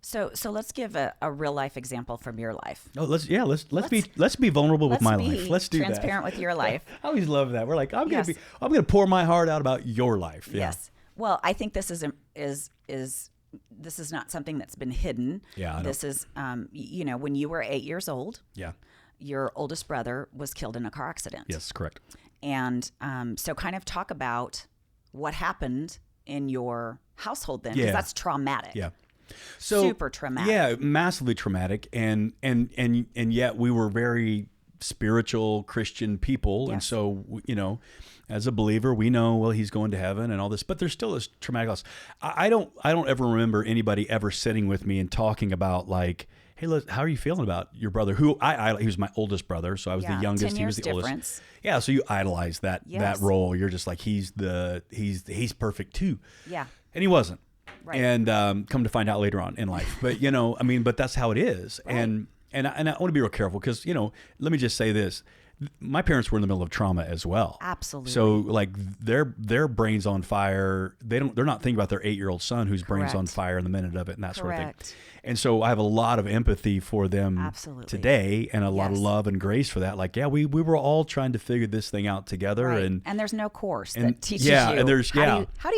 So let's give a real life example from your life. Oh, let's be vulnerable with my life. Let's do transparent with your life. I always love that. We're like, I'm Yes. gonna pour my heart out about your life. Yeah. Yes. Well, I think this is not something that's been hidden. Yeah, I know. This is, when you were 8 years old, Yeah. your oldest brother was killed in a car accident. Yes, correct. And so kind of talk about what happened in your household then, because Yeah. that's traumatic. Yeah. So Super traumatic. Yeah, massively traumatic, and yet we were very spiritual Christian people, and Yes. so as a believer, we know, well, he's going to heaven and all this, but there's still this traumatic loss. I don't ever remember anybody ever sitting with me and talking about like, hey, how are you feeling about your brother? Who he was my oldest brother, so I was Yeah, the youngest. 10 He was years the oldest. difference. Yeah, so you idolize that Yes. role. You're just like he's perfect too. Yeah. And he wasn't. Right. And come to find out later on in life. But, but that's how it is. Right. And I want to be real careful because, let me just say this. My parents were in the middle of trauma as well. Absolutely. So like their brains on fire. They're not thinking about their 8-year-old son whose brains on Correct. fire in the minute of it and that sort of Correct. thing. And so I have a lot of empathy for them Absolutely. today and a lot of Yes. love and grace for that. Like, yeah, we were all trying to figure this thing out together. Right. And there's no course and- that teaches yeah, you and there's- yeah. how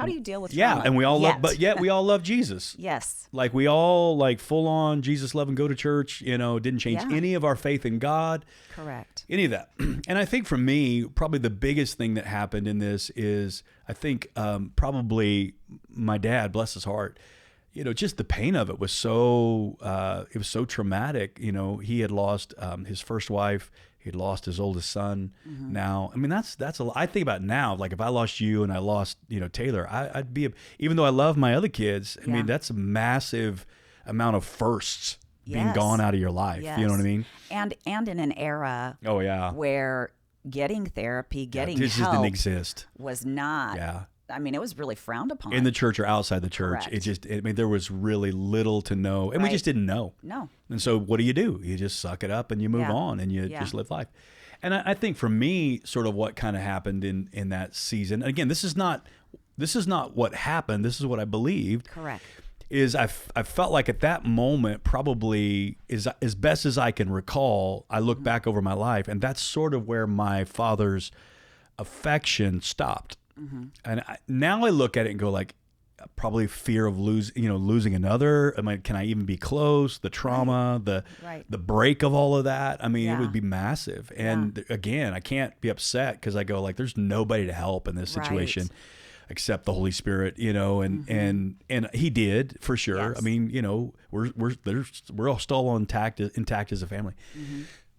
do you deal with yeah, trauma. and we all Yet. love, but yet we all love Jesus. Yes. Like we all like full on Jesus love and go to church, didn't change Yeah. any of our faith in God, Correct. any of that. And I think for me, probably the biggest thing that happened in this is I think probably my dad, bless his heart, just the pain of it was so, it was so traumatic. He had lost his first wife. He'd lost his oldest son. Mm-hmm. Now, I mean, that's I think about now, like if I lost you and I lost, Taylor, I'd be, even though I love my other kids, I Yeah. mean, that's a massive amount of firsts being Yes. gone out of your life. Yes. You know what I mean? And in an era Oh yeah. where getting therapy, getting This just help didn't exist. was not. Yeah. I mean, it was really frowned upon. In the church or outside the church. Correct. There was really little to know. And we Right. just didn't know. No. And so what do? You just suck it up and you move Yeah. on and you Yeah. just live life. And I think for me, sort of what kind of happened in that season, again, this is not what happened. This is what I believed. Correct. Is I felt like at that moment, probably is as best as I can recall, I look back over my life, and that's sort of where my father's affection stopped. And now I look at it and go like, probably fear of losing another. Can I even be close? The trauma, Right. the break of all of that. I mean, it Yeah. would be massive. And again, I can't be upset because I go like, there's nobody to help in this situation. Right. Except the Holy Spirit, and He did for sure. Yes. I mean, we're all still intact as a family.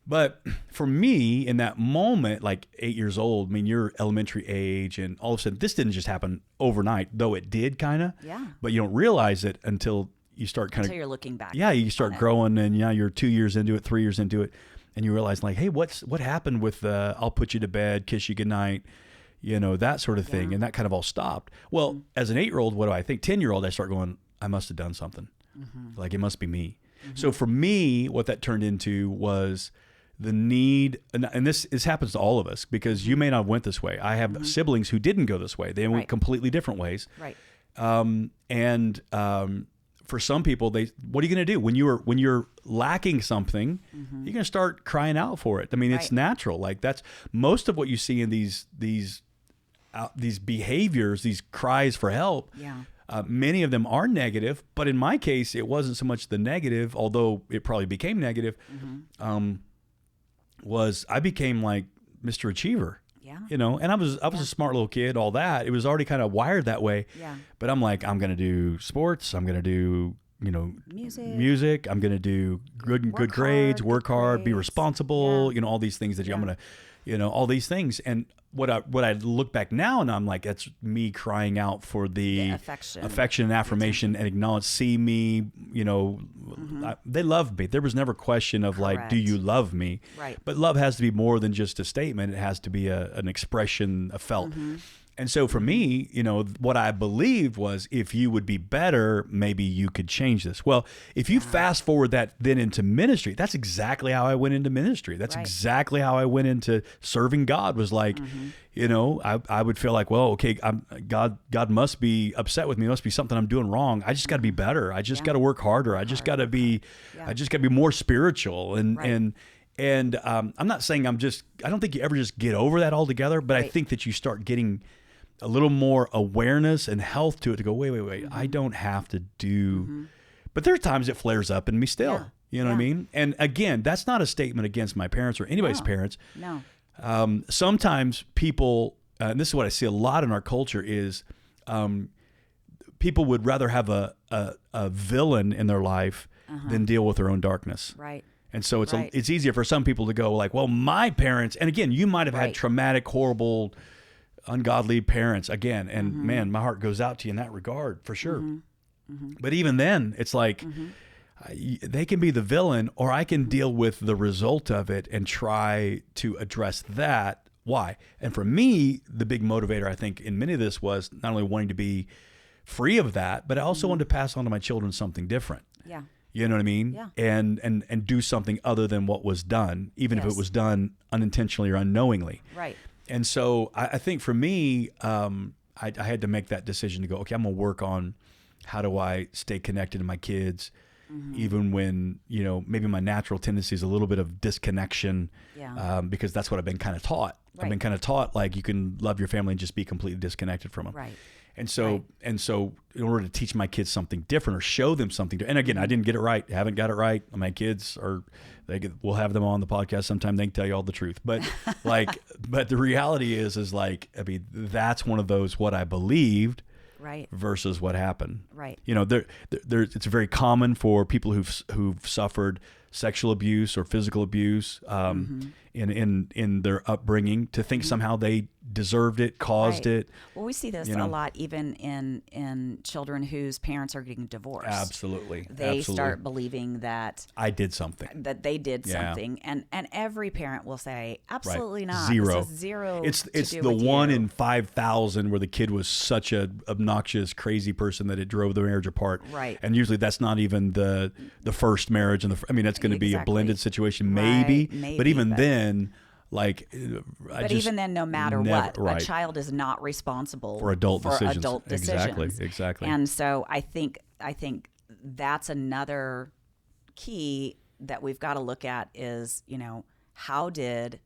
But for me, in that moment, like 8 years old, I mean, you're elementary age, and all of a sudden, this didn't just happen overnight, though it did kind of. Yeah. But you don't realize it until you start kind Until of. you're looking back. Yeah, you start on it. growing, and you're 2 years into it, 3 years into it, and you realize like, hey, what happened with I'll put you to bed, kiss you goodnight. That sort of thing. Yeah. And that kind of all stopped. Well, as an 8-year-old, what do I think? 10-year-old, I start going, I must have done something. Like it must be me. So for me, what that turned into was the need, and this happens to all of us because you may not have went this way. I have siblings who didn't go this way. They went Right. completely different ways. Right. For some people, what are you going to do when you're lacking something? You're going to start crying out for it. I mean, it's Right. natural. Like that's most of what you see in these behaviors, these cries for help. Yeah. Many of them are negative, but in my case, it wasn't so much the negative, although it probably became negative. Was I became like Mr. Achiever. Yeah. And I was a smart little kid, all that. It was already kind of wired that way. Yeah. But I'm like, I'm going to do sports. I'm going to do, music. I'm going to do good grades, hard, work good hard, be grades. responsible, Yeah. all these things that I'm going to, all these things. And what I look back now and I'm like, that's me crying out for the affection and affirmation and acknowledge, see me, they loved me. There was never a question of like, do you love me? Right. But love has to be more than just a statement. It has to be an expression, a felt. And so for me, what I believed was if you would be better, maybe you could change this. Well, if you fast forward that then into ministry, that's exactly how I went into ministry. That's exactly how I went into serving God, was like, I would feel like, well, okay, God must be upset with me. It must be something I'm doing wrong. I just got to be better. I just got to work harder. I just got to be more spiritual. And I'm not saying I don't think you ever just get over that altogether, but I think that you start getting a little more awareness and health to it to go, wait, I don't have to do, but there are times it flares up in me still, you know what I mean? And again, that's not a statement against my parents or anybody's parents. No. Sometimes people, and this is what I see a lot in our culture is, people would rather have a villain in their life than deal with their own darkness. Right. And so it's easier for some people to go like, well, my parents, and again, you might have had traumatic, horrible, ungodly parents again. And man, my heart goes out to you in that regard for sure. But even then it's like, they can be the villain, or I can deal with the result of it and try to address that. Why? And for me, the big motivator, I think, in many of this was not only wanting to be free of that, but I also wanted to pass on to my children something different. Yeah. You know what I mean? Yeah. And do something other than what was done, even if it was done unintentionally or unknowingly. Right. And so I think for me, I had to make that decision to go, okay, I'm going to work on how do I stay connected to my kids, even when, maybe my natural tendency is a little bit of disconnection, because that's what I've been kind of taught. Right. I've been kind of taught, like, you can love your family and just be completely disconnected from them. Right. And so in order to teach my kids something different or show them something, and again, I didn't get it right, haven't got it right. My kids we'll have them on the podcast sometime. They can tell you all the truth. But but the reality is like, I mean, that's one of those, what I believed versus what happened. Right. It's very common for people who've suffered sexual abuse or physical abuse in their upbringing to think somehow they deserved it, caused it. Well, we see this a lot even in children whose parents are getting divorced. Absolutely. They start believing that I did something. That they did something. And every parent will say, absolutely not. Zero. This is zero. It's the 1 in 5,000 where the kid was such a obnoxious, crazy person that it drove the marriage apart. Right. And usually that's not even the first marriage, and that's going to be a blended situation, maybe. But even then, like, even then, no matter what, a child is not responsible for adult decisions. Exactly. And so I think that's another key that we've got to look at is, how did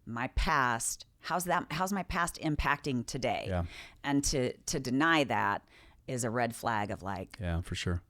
my past, how's my past impacting today? Yeah. And to deny that is a red flag of like, yeah, for sure.